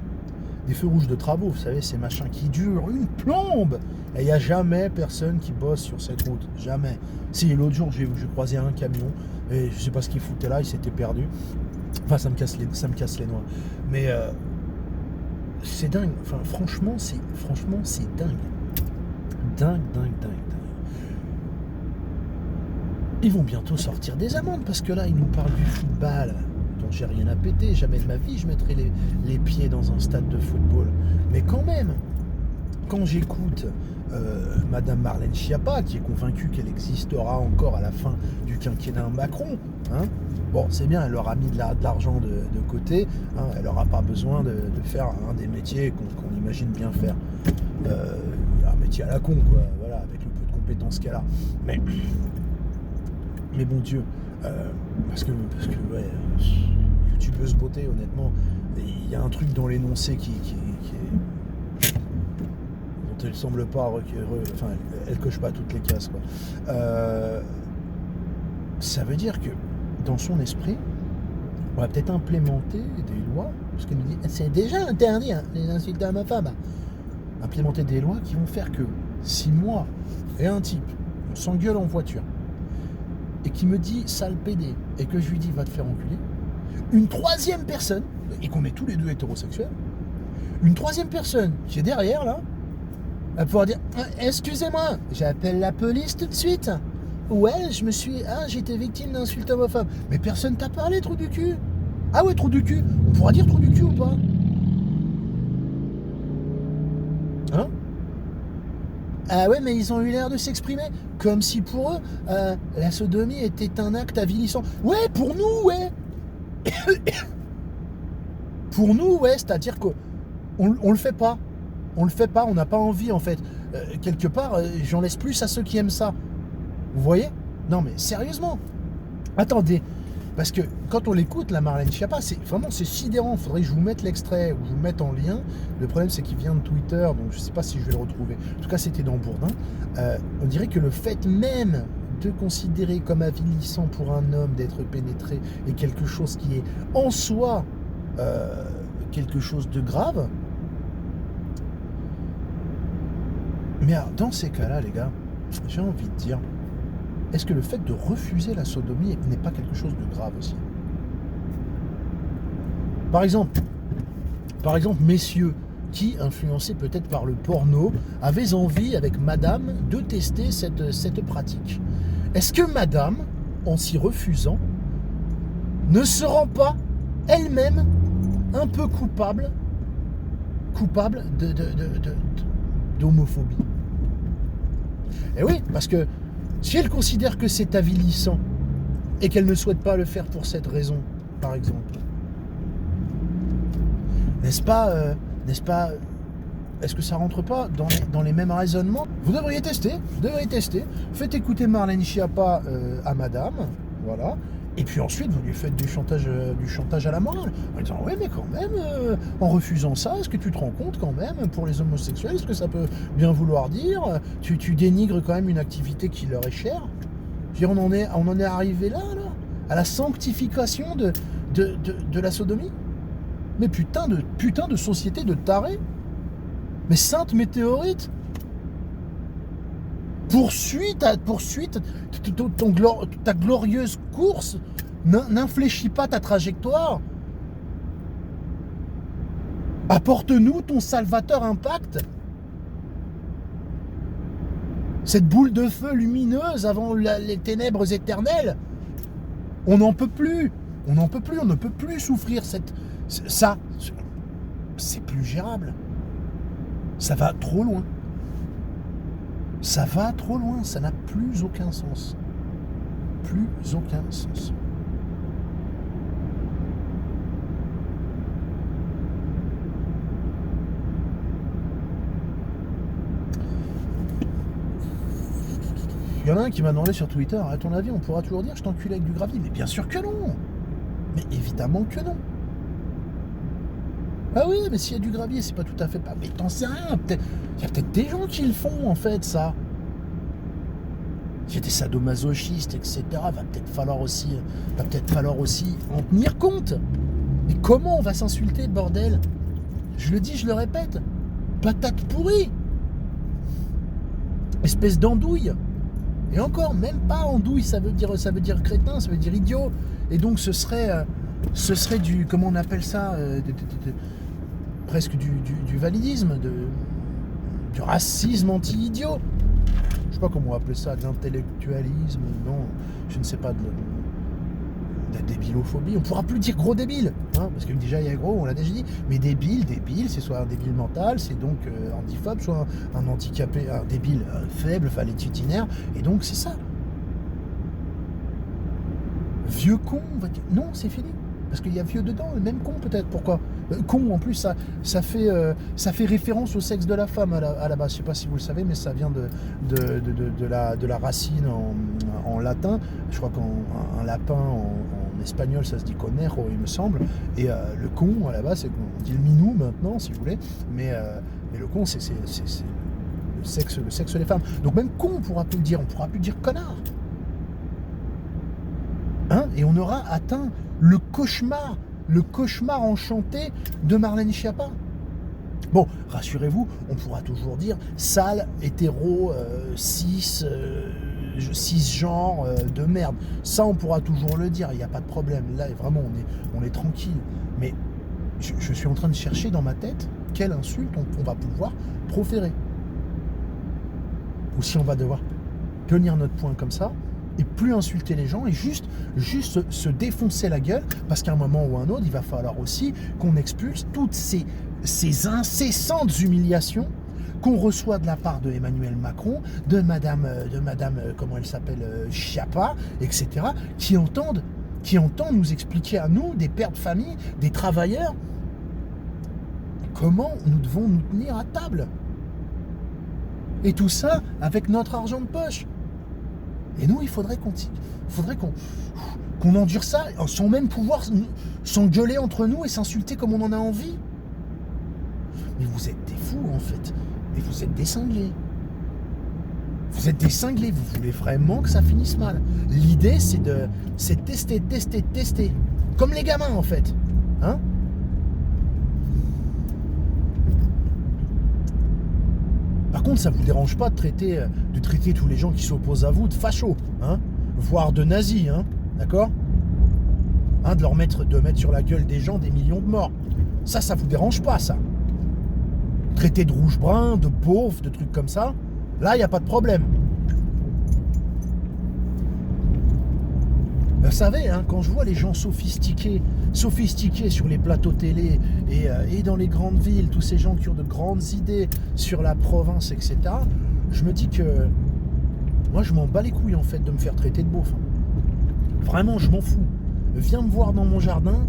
des feux rouges de travaux, vous savez, ces machins qui durent une plombe. Et il n'y a jamais personne qui bosse sur cette route, jamais. Si, l'autre jour j'ai croisé un camion et je sais pas ce qu'il foutait là, il s'était perdu. Enfin, ça me casse les noix. Mais c'est dingue, enfin franchement c'est dingue. Dingue. Ils vont bientôt sortir des amendes, parce que là ils nous parlent du football, dont j'ai rien à péter, jamais de ma vie je mettrai les pieds dans un stade de football. Mais quand même, quand j'écoute Madame Marlène Schiappa, qui est convaincue qu'elle existera encore à la fin du quinquennat Macron, hein, bon, c'est bien, elle leur a mis de l'argent de côté, hein, elle n'aura pas besoin de faire un des métiers qu'on imagine bien faire. Un métier à la con, quoi, voilà, avec le peu de compétences qu'elle a. Mais bon Dieu, parce que ouais, youtubeuse beauté, honnêtement, il y a un truc dans l'énoncé qui est... dont elle semble pas... enfin, elle coche pas toutes les cases, quoi. Ça veut dire que, dans son esprit, on va peut-être implémenter des lois, parce qu'elle nous dit, c'est déjà interdit, hein, les insultes à ma femme. Implémenter des lois qui vont faire que, si moi et un type, on s'engueule en voiture, et qui me dit sale pédé, et que je lui dis va te faire enculer, une troisième personne, et qu'on est tous les deux hétérosexuels, une troisième personne qui est derrière là, va pouvoir dire excusez-moi, j'appelle la police tout de suite. Ouais, j'ai été victime d'insultes homophobes. Mais personne t'a parlé, trou du cul. Ah ouais, trou du cul. On pourra dire trou du cul ou pas? Hein? Ah ouais, mais ils ont eu l'air de s'exprimer comme si pour eux, la sodomie était un acte avilissant. Ouais, pour nous, ouais. Pour nous, ouais, c'est-à-dire qu'on le fait pas. On le fait pas, on n'a pas envie en fait. Quelque part, j'en laisse plus à ceux qui aiment ça. Vous voyez? Non mais sérieusement. Attendez, parce que quand on l'écoute, la Marlène Schiappa, c'est sidérant. Faudrait que je vous mette l'extrait ou je vous le mette en lien. Le problème c'est qu'il vient de Twitter, donc je sais pas si je vais le retrouver. En tout cas, c'était dans Bourdin. On dirait que le fait même de considérer comme avilissant pour un homme d'être pénétré est quelque chose qui est en soi quelque chose de grave. Mais alors, dans ces cas-là, les gars, j'ai envie de dire, est-ce que le fait de refuser la sodomie n'est pas quelque chose de grave aussi? Par exemple, messieurs qui, influencés peut-être par le porno, avaient envie, avec madame, de tester cette pratique. Est-ce que madame, en s'y refusant, ne se rend pas elle-même un peu coupable d'homophobie? Et oui, parce que si elle considère que c'est avilissant et qu'elle ne souhaite pas le faire pour cette raison, par exemple, n'est-ce pas, est-ce que ça rentre pas dans les mêmes raisonnements? Vous devriez tester, faites écouter Marlène Schiappa à madame, voilà, et puis ensuite vous lui faites du chantage à la morale, en disant ouais mais quand même, en refusant ça, est-ce que tu te rends compte quand même, pour les homosexuels, est-ce que ça peut bien vouloir dire, tu dénigres quand même une activité qui leur est chère? Je veux dire, on en est arrivé là, à la sanctification de la sodomie? Mais putain de société de tarés. Mais sainte météorite, poursuis ta glorieuse course, n'infléchis pas ta trajectoire. Apporte-nous ton salvateur impact. Cette boule de feu lumineuse avant les ténèbres éternelles. On n'en peut plus. On ne peut plus souffrir ça. C'est plus gérable. Ça va trop loin. Ça n'a plus aucun sens. Il y en a un qui m'a demandé sur Twitter, à ton avis, on pourra toujours dire je t'enculais avec du gravier? Mais bien sûr que non. Mais évidemment que non. Ah oui, mais s'il y a du gravier, c'est pas tout à fait pas. Mais t'en sais rien, il y a peut-être des gens qui le font en fait, ça. Il y a des sadomasochistes, etc. Va peut-être falloir aussi en tenir compte. Mais comment on va s'insulter, bordel? Je le dis, je le répète. Patate pourrie. Espèce d'andouille. Et encore, même pas andouille, ça veut dire crétin, ça veut dire idiot. Et donc ce serait du, comment on appelle ça, presque du validisme, du racisme anti-idiot. Je sais pas comment on va appeler ça, de l'intellectualisme, non, je ne sais pas, La débilophobie, on pourra plus dire gros débile, hein, parce que déjà il y a gros, on l'a déjà dit, mais débile, c'est soit un débile mental, c'est donc handiphobe, soit un handicapé, un débile faible, latitudinaire, et donc c'est ça. Vieux con, on va dire, non, c'est fini. Parce qu'il y a vieux dedans, même con peut-être, pourquoi con en plus, ça fait référence au sexe de la femme à la base. Je ne sais pas si vous le savez, mais ça vient de la racine en latin. Je crois qu'un lapin en espagnol ça se dit conejo, il me semble. Et le con à la base, on dit le minou maintenant si vous voulez, mais le con c'est le sexe des femmes. Donc même con on pourra plus le dire, on pourra plus dire connard. Hein, et on aura atteint le cauchemar enchanté de Marlène Schiappa. Bon, rassurez-vous, on pourra toujours dire sale, hétéro, cisgenre de merde. Ça, on pourra toujours le dire, il n'y a pas de problème. Là, vraiment, on est tranquille. Mais je suis en train de chercher dans ma tête quelle insulte on va pouvoir proférer. Ou si on va devoir tenir notre point comme ça, et plus insulter les gens et juste se défoncer la gueule, parce qu'à un moment ou un autre, il va falloir aussi qu'on expulse toutes ces incessantes humiliations qu'on reçoit de la part de Emmanuel Macron, de Madame comment elle s'appelle, Schiappa, etc., qui entendent nous expliquer à nous, des pères de famille, des travailleurs, comment nous devons nous tenir à table. Et tout ça avec notre argent de poche. Et nous, il faudrait qu'on endure ça sans même pouvoir s'engueuler entre nous et s'insulter comme on en a envie. Mais vous êtes des fous, en fait. Mais vous êtes des cinglés. Vous êtes des cinglés. Vous voulez vraiment que ça finisse mal. L'idée, c'est de tester. Comme les gamins, en fait. Hein ? Par contre, ça ne vous dérange pas de traiter tous les gens qui s'opposent à vous de fachos, hein, voire de nazis, hein, d'accord, hein, de mettre sur la gueule des gens des millions de morts. Ça vous dérange pas, ça. Traiter de rouge-brun, de pauvres, de trucs comme ça, là, il n'y a pas de problème. Vous savez, hein, quand je vois les gens sophistiqués sur les plateaux télé et dans les grandes villes, tous ces gens qui ont de grandes idées sur la province, etc., je me dis que moi, je m'en bats les couilles, en fait, de me faire traiter de beauf. Vraiment, je m'en fous. Viens me voir dans mon jardin,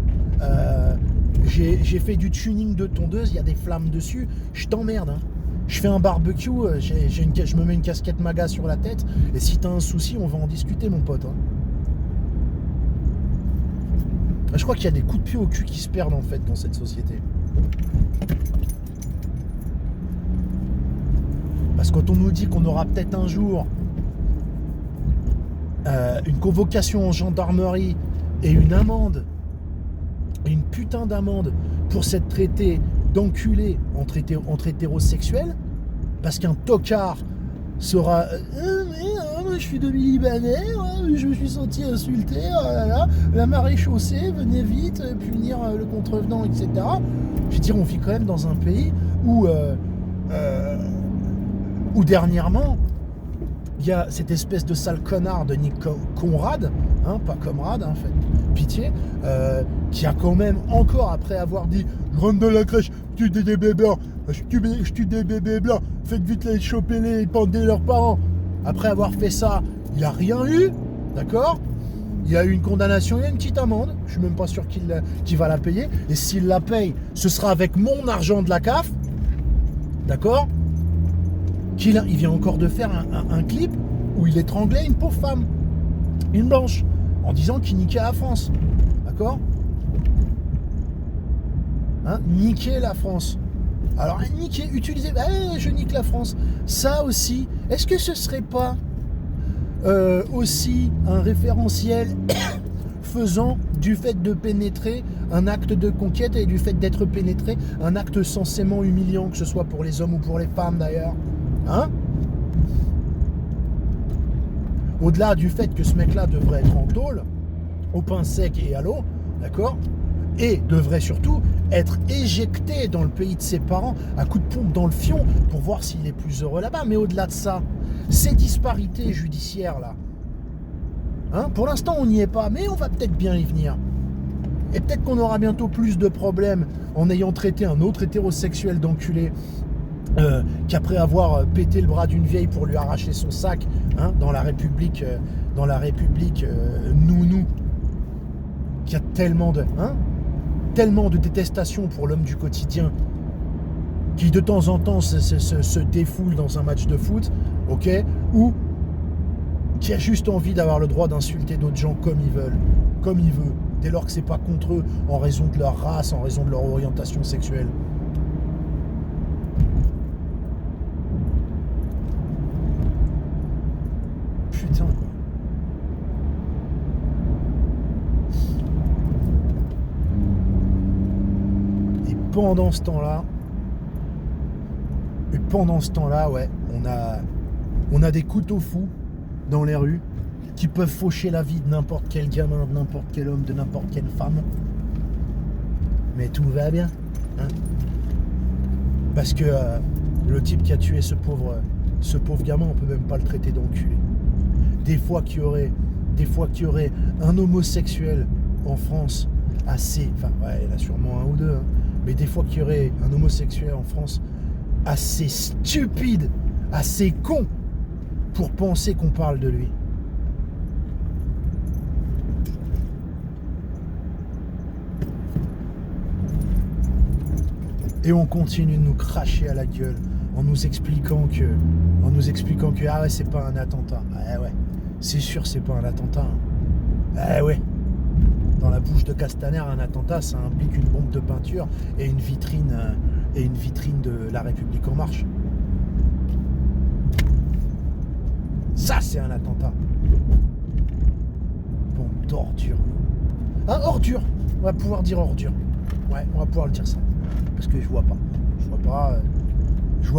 j'ai fait du tuning de tondeuse, il y a des flammes dessus, je t'emmerde, hein. Je fais un barbecue, je me mets une casquette MAGA sur la tête, et si t'as un souci, on va en discuter, mon pote, hein. Je crois qu'il y a des coups de pied au cul qui se perdent en fait dans cette société. Parce que quand on nous dit qu'on aura peut-être un jour une convocation en gendarmerie et une amende, une putain d'amende pour s'être traité d'enculé entre hétérosexuels, parce qu'un tocard sera je suis demi-libanais, je me suis senti insulté, la marée chaussée, venez vite punir le contrevenant, etc. Je veux dire, on vit quand même dans un pays où dernièrement il y a cette espèce de sale connard de Nick Conrad, hein, pas Comrade, hein, faites pitié, qui a quand même encore, après avoir dit « Je rentre dans la crèche, je tue des bébés blancs, je tue des bébés blancs, faites vite les choper-les et pendez leurs parents ». Après avoir fait ça, il n'a rien eu, d'accord ? Il y a eu une condamnation, il y a une petite amende, je ne suis même pas sûr qu'il va la payer, et s'il la paye, ce sera avec mon argent de la CAF, d'accord ? Il vient encore de faire un clip où il étranglait une pauvre femme, une blanche, en disant qu'il niquait la France, d'accord ? Hein, niquer la France. Alors, niquer, utiliser, je nique la France. Ça aussi, est-ce que ce serait pas aussi un référentiel faisant du fait de pénétrer un acte de conquête et du fait d'être pénétré un acte censément humiliant, que ce soit pour les hommes ou pour les femmes d'ailleurs, hein ? Au-delà du fait que ce mec-là devrait être en tôle, au pain sec et à l'eau, d'accord ? Et devrait surtout être éjecté dans le pays de ses parents à coups de pompe dans le fion pour voir s'il est plus heureux là-bas. Mais au-delà de ça, ces disparités judiciaires là, Hein, pour l'instant, on n'y est pas, mais on va peut-être bien y venir. Et peut-être qu'on aura bientôt plus de problèmes en ayant traité un autre hétérosexuel d'enculé qu'après avoir pété le bras d'une vieille pour lui arracher son sac, hein, dans la République nounou, qui a tellement de détestation pour l'homme du quotidien, qui de temps en temps se défoule dans un match de foot, ok, ou qui a juste envie d'avoir le droit d'insulter d'autres gens comme il veut, dès lors que c'est pas contre eux, en raison de leur race, en raison de leur orientation sexuelle. Putain, quoi. Et pendant ce temps-là, ouais, on a des couteaux fous dans les rues qui peuvent faucher la vie de n'importe quel gamin, de n'importe quel homme, de n'importe quelle femme. Mais tout va bien, hein, parce que le type qui a tué ce pauvre gamin, on peut même pas le traiter d'enculé. Des fois qu'il y aurait un homosexuel en France assez, enfin ouais, il y en a sûrement un ou deux, hein, mais des fois qu'il y aurait un homosexuel en France assez stupide, assez con pour penser qu'on parle de lui. Et on continue de nous cracher à la gueule en nous expliquant que ah ouais, c'est pas un attentat. Ah ouais, c'est sûr, c'est pas un attentat. Hein. Ah ouais. Dans la bouche de Castaner, un attentat, ça implique une bombe de peinture et une vitrine de La République En Marche. Ça, c'est un attentat. Bombe d'ordure. Ah, ordure. On va pouvoir dire ordure. Ouais, on va pouvoir le dire ça. Parce que je vois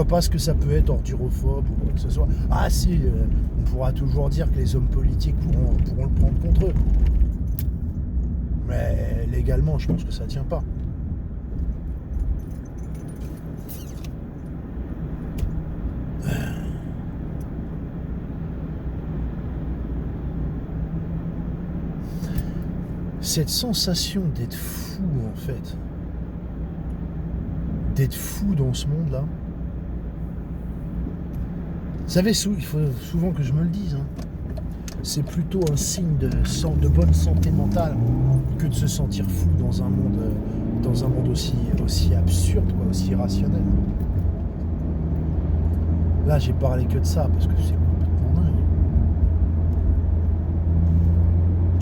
pas ce que ça peut être ordurophobe ou quoi que ce soit. Ah si, on pourra toujours dire que les hommes politiques pourront le prendre contre eux. Mais légalement, je pense que ça tient pas. Cette sensation d'être fou, en fait, d'être fou dans ce monde-là. Vous savez, il faut souvent que je me le dise, hein. C'est plutôt un signe de bonne santé mentale que de se sentir fou dans un monde aussi absurde, quoi, aussi irrationnel. Là, j'ai parlé que de ça parce que c'est complètement dingue.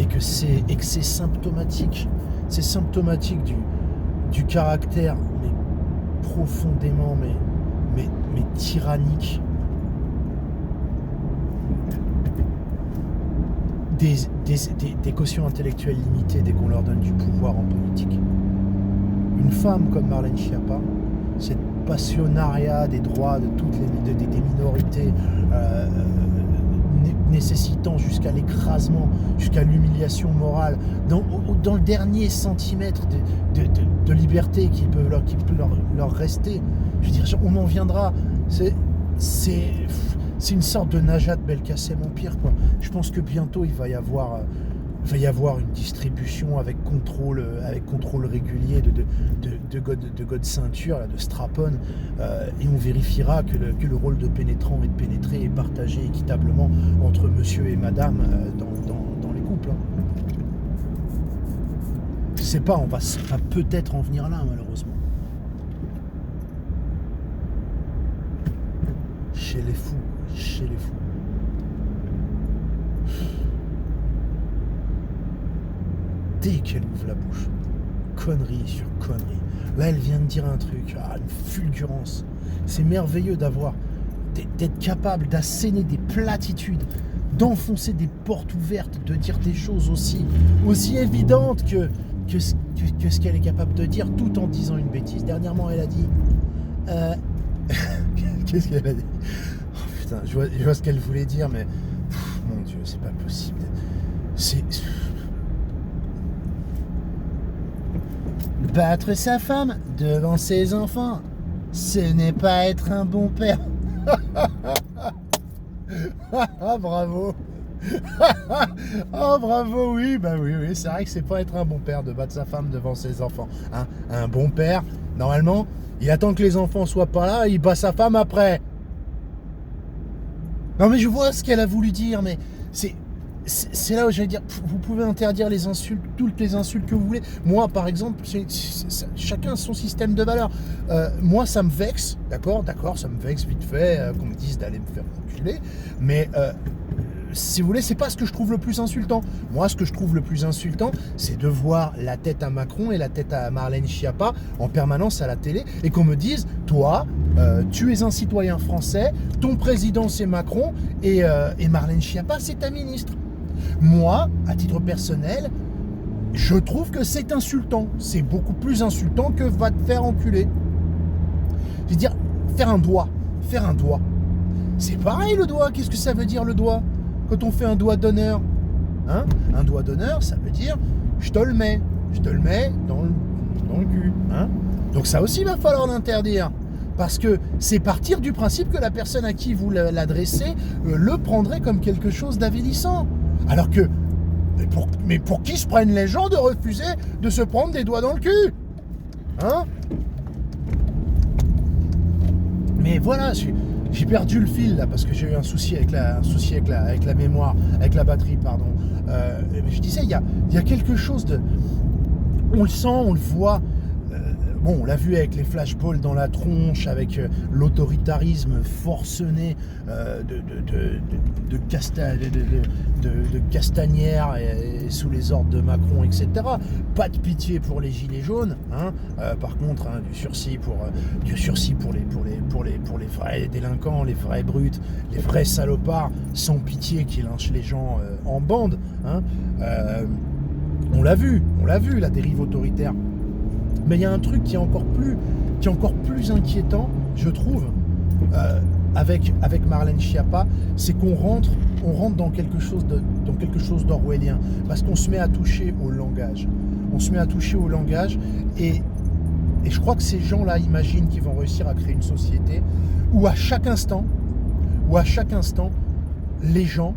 Et que c'est symptomatique. C'est symptomatique du caractère, mais profondément, mais tyrannique des quotients intellectuels limités dès qu'on leur donne du pouvoir en politique. Une femme comme Marlène Schiappa, cette passionnariat des droits de toutes des minorités, nécessitant jusqu'à l'écrasement, jusqu'à l'humiliation morale, dans le dernier centimètre de liberté qui peut leur rester. Je veux dire, on en viendra. C'est une sorte de Najat Belkacem Empire, quoi. Je pense que bientôt il va y avoir une distribution avec contrôle régulier de god ceinture, là, de strap-on, et on vérifiera que le rôle de pénétrant et de pénétrer est partagé équitablement entre monsieur et madame dans les couples. Hein. Je sais pas, on va peut-être en venir là, malheureusement. Chez les fous. Dès qu'elle ouvre la bouche, connerie sur connerie. Là, elle vient de dire un truc, une fulgurance. C'est merveilleux d'être capable d'asséner des platitudes, d'enfoncer des portes ouvertes, de dire des choses aussi évidentes que ce qu'elle est capable de dire, tout en disant une bêtise. Dernièrement, elle a dit... Qu'est-ce qu'elle a dit? Oh, putain, je vois ce qu'elle voulait dire, mais... mon Dieu, c'est pas possible. Battre sa femme devant ses enfants, ce n'est pas être un bon père. Bravo. Oh bravo, oui, bah oui, oui, c'est vrai que c'est pas être un bon père de battre sa femme devant ses enfants. Hein. Un bon père, normalement, il attend que les enfants soient pas là, il bat sa femme après. Non mais je vois ce qu'elle a voulu dire, mais c'est là où j'allais dire, vous pouvez interdire les insultes, toutes les insultes que vous voulez. Moi, par exemple, chacun son système de valeurs. Moi, ça me vexe, d'accord, ça me vexe vite fait qu'on me dise d'aller me faire enculer, mais si vous voulez, c'est pas ce que je trouve le plus insultant. Moi, ce que je trouve le plus insultant, c'est de voir la tête à Macron et la tête à Marlène Schiappa en permanence à la télé et qu'on me dise, toi, tu es un citoyen français, ton président c'est Macron et Marlène Schiappa c'est ta ministre. Moi, à titre personnel, je trouve que c'est insultant. C'est beaucoup plus insultant que va te faire enculer. Je veux dire, faire un doigt. C'est pareil le doigt, qu'est-ce que ça veut dire le doigt? Quand on fait un doigt d'honneur, hein? Un doigt d'honneur, ça veut dire je te le mets dans le cul. Hein? Donc ça aussi, il va falloir l'interdire. Parce que c'est partir du principe que la personne à qui vous l'adressez le prendrait comme quelque chose d'avilissant. Alors que, mais pour qui se prennent les gens de refuser de se prendre des doigts dans le cul? Hein? Mais voilà, j'ai perdu le fil là parce que j'ai eu un souci avec la mémoire, avec la batterie, pardon. Je disais, il y a quelque chose de... On le sent, on le voit. Bon, on l'a vu avec les flashballs dans la tronche, avec l'autoritarisme forcené de Castagnère et sous les ordres de Macron, etc. Pas de pitié pour les gilets jaunes. Hein. Par contre, hein, du sursis pour les vrais délinquants, les vrais brutes, les vrais salopards, sans pitié qui lynchent les gens en bande. Hein. On l'a vu, la dérive autoritaire. Mais il y a un truc qui est encore plus inquiétant, je trouve, avec Marlène Schiappa, c'est qu'on rentre dans quelque chose d'orwellien, parce qu'on se met à toucher au langage. Et je crois que ces gens-là imaginent qu'ils vont réussir à créer une société où à chaque instant, les gens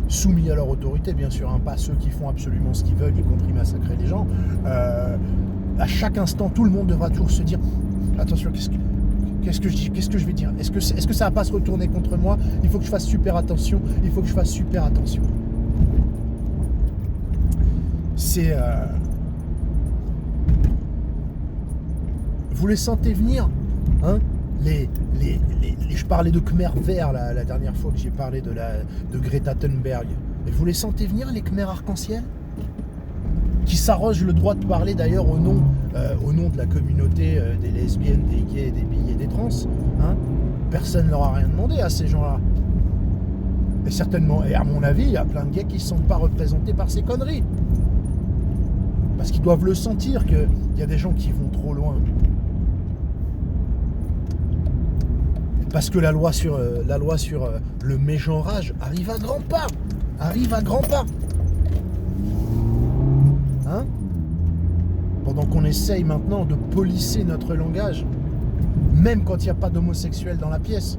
soumis à leur autorité, bien sûr, hein, pas ceux qui font absolument ce qu'ils veulent, y compris massacrer les gens. À chaque instant, tout le monde devra toujours se dire attention, qu'est-ce que je dis, qu'est-ce que je vais dire, est-ce que ça va pas se retourner contre moi? Il faut que je fasse super attention. C'est vous les sentez venir, hein? Je parlais de Khmer vert la dernière fois que j'ai parlé de Greta Thunberg. Et vous les sentez venir, les Khmer arc-en-ciel, qui s'arrogent le droit de parler d'ailleurs au nom de la communauté des lesbiennes, des gays, des bi et des trans. Hein? Personne ne leur a rien demandé à ces gens-là. Et certainement, et à mon avis, il y a plein de gays qui ne se sentent pas représentés par ces conneries. Parce qu'ils doivent le sentir qu'il y a des gens qui vont trop loin. Parce que la loi sur le mégenrage arrive à grands pas. Hein? Pendant qu'on essaye maintenant de polisser notre langage, même quand il n'y a pas d'homosexuels dans la pièce,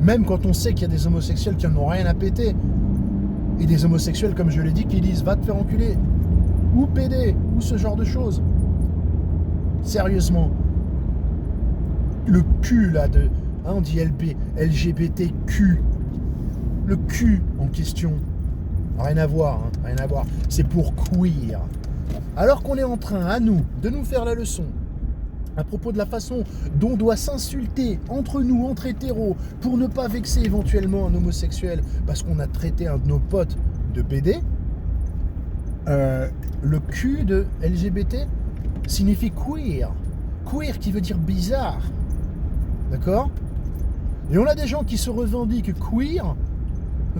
même quand on sait qu'il y a des homosexuels qui n'en ont rien à péter, et des homosexuels, comme je l'ai dit, qui disent va te faire enculer, ou pédé, ou ce genre de choses. Sérieusement, le cul là on dit LGBTQ, le cul en question, rien à voir, c'est pour queer. Alors qu'on est en train, à nous, de nous faire la leçon à propos de la façon dont on doit s'insulter entre nous, entre hétéros, pour ne pas vexer éventuellement un homosexuel parce qu'on a traité un de nos potes de PD, le cul de LGBT signifie queer. Queer qui veut dire bizarre. D'accord? Et on a des gens qui se revendiquent queer,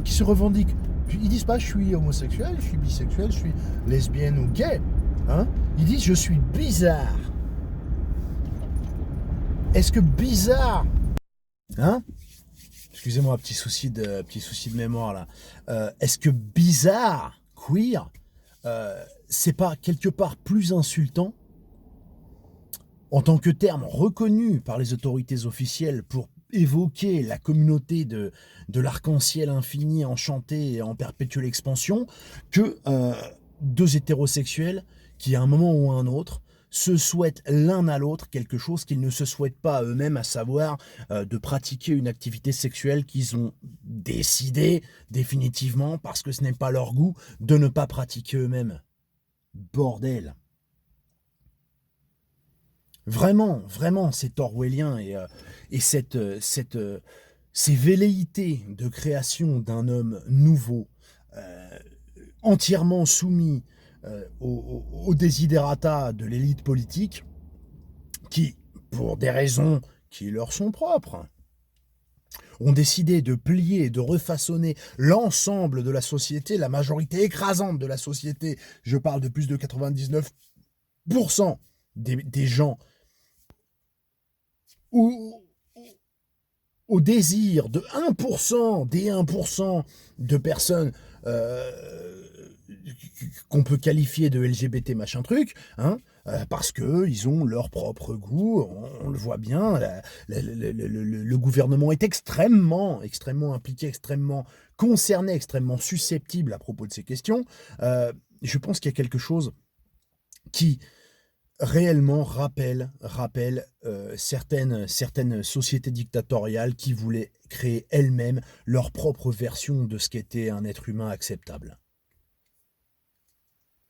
qui se revendiquent, ils disent pas je suis homosexuel, je suis bisexuel, je suis lesbienne ou gay. Hein? Ils disent je suis bizarre. Est-ce que bizarre, hein? Excusez-moi, petit souci de mémoire là. Est-ce que bizarre, queer, c'est pas quelque part plus insultant en tant que terme reconnu par les autorités officielles pour évoquer la communauté de l'arc-en-ciel infini, enchanté et en perpétuelle expansion, que deux hétérosexuels qui, à un moment ou à un autre, se souhaitent l'un à l'autre quelque chose qu'ils ne se souhaitent pas eux-mêmes, à savoir de pratiquer une activité sexuelle qu'ils ont décidé définitivement, parce que ce n'est pas leur goût, de ne pas pratiquer eux-mêmes. Bordel. Vraiment, vraiment, c'est orwellien et ces velléités de création d'un homme nouveau, euh, entièrement soumis aux desiderata de l'élite politique, qui, pour des raisons qui leur sont propres, ont décidé de plier et de refaçonner l'ensemble de la société, la majorité écrasante de la société, je parle de plus de 99% des gens, au, au désir de 1%, des 1% de personnes qu'on peut qualifier de LGBT machin truc, hein, parce qu'ils ont leur propre goût, on le voit bien, le gouvernement est extrêmement impliqué, extrêmement concerné, extrêmement susceptible à propos de ces questions. Je pense qu'il y a quelque chose qui réellement rappelle certaines sociétés dictatoriales qui voulaient créer elles-mêmes leur propre version de ce qu'était un être humain acceptable.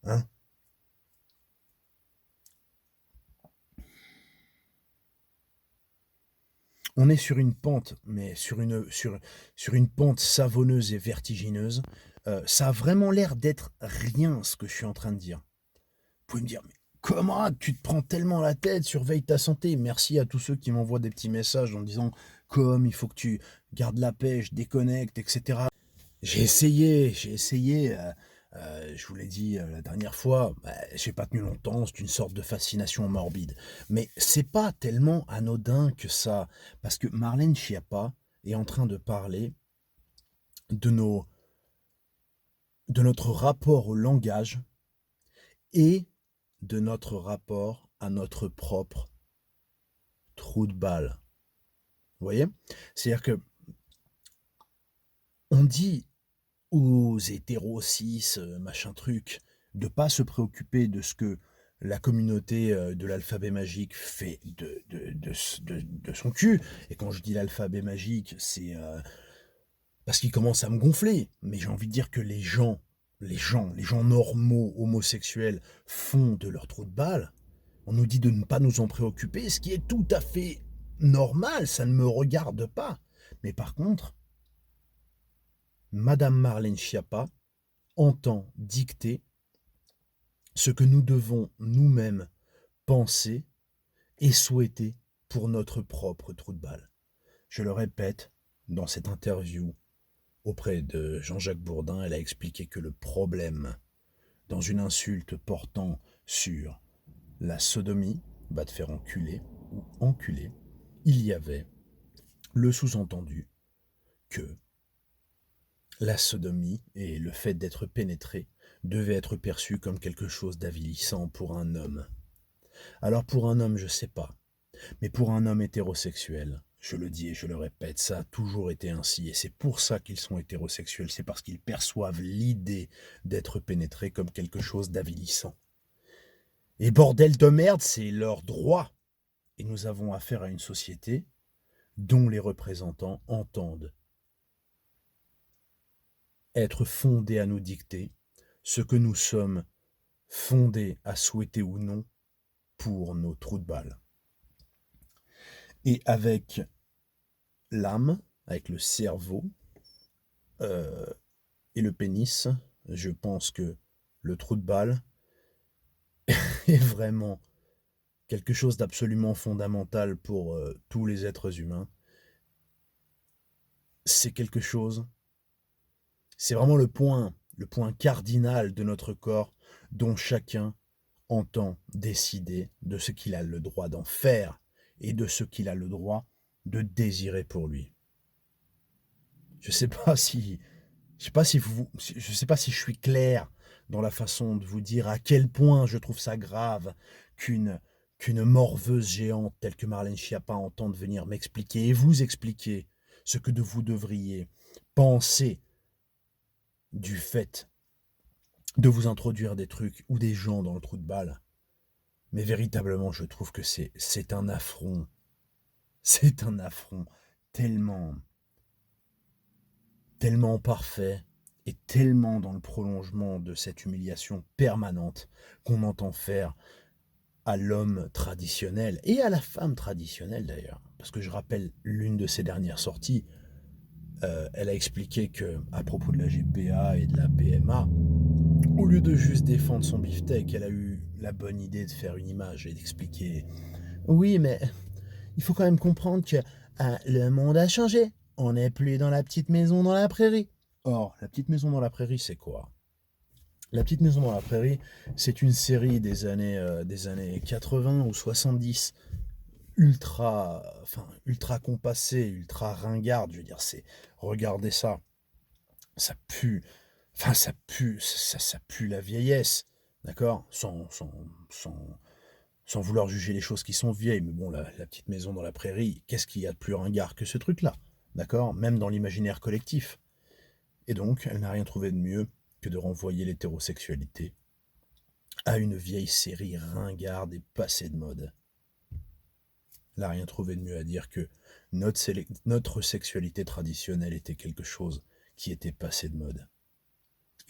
Hein? On est sur une pente, mais sur une pente savonneuse et vertigineuse. Ça a vraiment l'air d'être rien ce que je suis en train de dire. Vous pouvez me dire, mais comment tu te prends tellement la tête, surveille ta santé. Merci à tous ceux qui m'envoient des petits messages en disant comme il faut que tu gardes la pêche, déconnecte, etc. J'ai essayé, je vous l'ai dit la dernière fois, j'ai pas tenu longtemps, c'est une sorte de fascination morbide. Mais c'est pas tellement anodin que ça, parce que Marlène Schiappa est en train de parler de notre rapport au langage et de notre rapport à notre propre trou de balle. Vous voyez? C'est-à-dire que on dit aux hétéros cis, machin truc, de pas se préoccuper de ce que la communauté de l'alphabet magique fait de son cul. Et quand je dis l'alphabet magique, c'est parce qu'il commence à me gonfler. Mais j'ai envie de dire que les gens normaux, homosexuels, font de leur trou de balle. On nous dit de ne pas nous en préoccuper, ce qui est tout à fait normal, ça ne me regarde pas. Mais par contre, Madame Marlène Schiappa entend dicter ce que nous devons nous-mêmes penser et souhaiter pour notre propre trou de balle. Je le répète, dans cette interview auprès de Jean-Jacques Bourdin, elle a expliqué que le problème, dans une insulte portant sur la sodomie, va te faire enculer ou enculer, il y avait le sous-entendu que la sodomie et le fait d'être pénétré devaient être perçus comme quelque chose d'avilissant pour un homme. Alors pour un homme, je sais pas, mais pour un homme hétérosexuel, je le dis et je le répète, ça a toujours été ainsi, et c'est pour ça qu'ils sont hétérosexuels, c'est parce qu'ils perçoivent l'idée d'être pénétré comme quelque chose d'avilissant. Et bordel de merde, c'est leur droit. Et nous avons affaire à une société dont les représentants entendent être fondés à nous dicter ce que nous sommes fondés à souhaiter ou non pour nos trous de balle. Et avec l'âme, avec le cerveau et le pénis, je pense que le trou de balle est vraiment quelque chose d'absolument fondamental pour tous les êtres humains. C'est quelque chose, c'est vraiment le point cardinal de notre corps dont chacun entend décider de ce qu'il a le droit d'en faire et de ce qu'il a le droit de désirer pour lui. Je sais pas si je suis clair dans la façon de vous dire à quel point je trouve ça grave qu'une qu'une morveuse géante telle que Marlène Schiappa entende venir m'expliquer et vous expliquer ce que vous devriez penser du fait de vous introduire des trucs ou des gens dans le trou de balle. Mais véritablement, je trouve que c'est un affront. C'est un affront tellement, tellement parfait et tellement dans le prolongement de cette humiliation permanente qu'on entend faire à l'homme traditionnel et à la femme traditionnelle d'ailleurs. Parce que je rappelle l'une de ses dernières sorties, elle a expliqué que à propos de la GPA et de la PMA, au lieu de juste défendre son beefsteak, elle a eu la bonne idée de faire une image et d'expliquer oui, mais il faut quand même comprendre que le monde a changé. On n'est plus dans la petite maison dans la prairie. Or, la petite maison dans la prairie, c'est quoi? La petite maison dans la prairie, c'est une série des années 80 ou 70, ultra compassée, ultra ringarde. Je veux dire, regardez ça, ça pue, ça pue la vieillesse, d'accord, sans vouloir juger les choses qui sont vieilles, mais bon, la petite maison dans la prairie, qu'est-ce qu'il y a de plus ringard que ce truc-là, d'accord, même dans l'imaginaire collectif. Et donc, elle n'a rien trouvé de mieux que de renvoyer l'hétérosexualité à une vieille série ringarde et passée de mode. Elle n'a rien trouvé de mieux à dire que notre sexualité traditionnelle était quelque chose qui était passé de mode,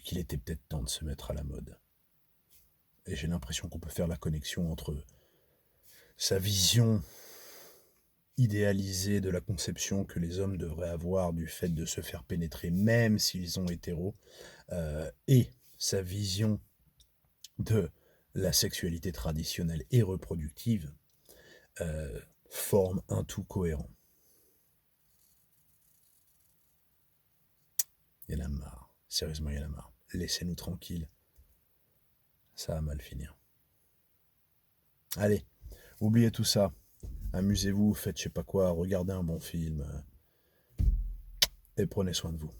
qu'il était peut-être temps de se mettre à la mode. Et j'ai l'impression qu'on peut faire la connexion entre sa vision idéalisée de la conception que les hommes devraient avoir du fait de se faire pénétrer, même s'ils sont hétéros, et sa vision de la sexualité traditionnelle et reproductive, forment un tout cohérent. Il y en a marre. Sérieusement, il y en a marre. Laissez-nous tranquilles. Ça va mal finir. Allez, oubliez tout ça. Amusez-vous, faites je sais pas quoi, regardez un bon film. Et prenez soin de vous.